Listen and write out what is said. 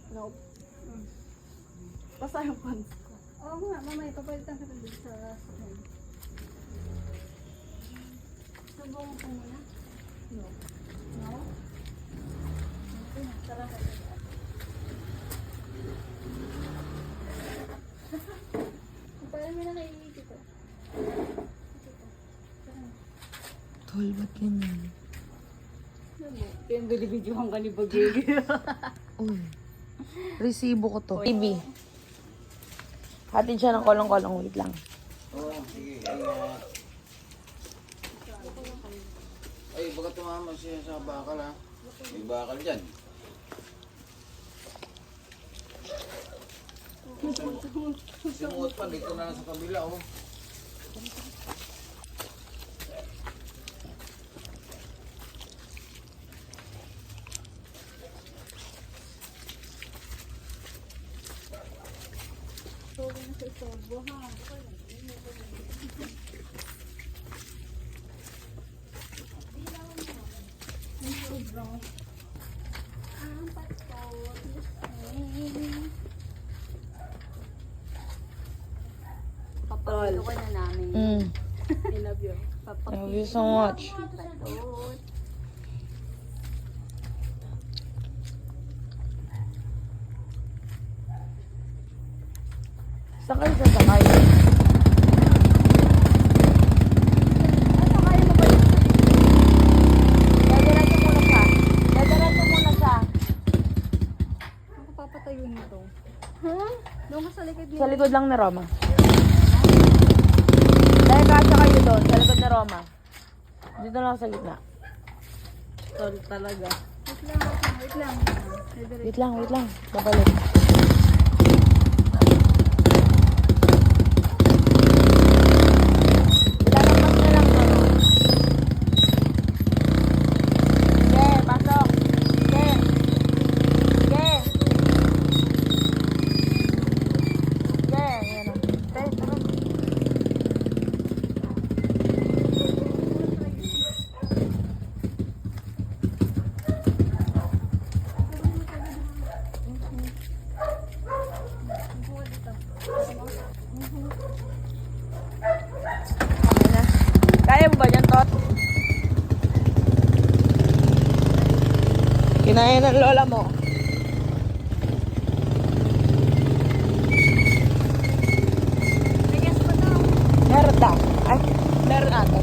Nope. Basta yung pants ko. Oo nga, mamaya papalitan ka rin sa sakyan. Subong ko muna. No. No? Tara ka. Parang may nakaisip ko. Tol, ba't ganyan? Kaya binibidyohan ka ni Bagay. Uy. Resibo ko to. Baby. Hatid siya ng kolong-kolong. Wait lang. Oo, sige. Ingat. Ay, baka tumama siya sa bakal ha. May bakal dyan. Simuot pa, dito na lang sa kabila oh. Subong na sa isobo ha. Ang sobrang. Ang patos. Papakilo ko na namin. I love you. Love you so much. Patot. Saan kayo sasakay? Sasakay mo ba yun? Dadaratso muna siya. Dadaratso muna siya. Ako papatayo nito. Huh? Doon ka sa likod Sa nito. likod lang ni Roma. Dahil kasya kayo doon, sa likod ni Roma. Dito lang sa gitna. Tol talaga. Wait lang, wait lang. Wait lang, wait lang. Babalik. Ilalabas na lang doon. Sige, pasok. Sige. Sige. Sige, yan o. Tara, tara. Okay na. Kaya mo ba yan, Tot? Kinaya ng lola mo. Bigas pa daw. Meron daw. Ay, meron ata.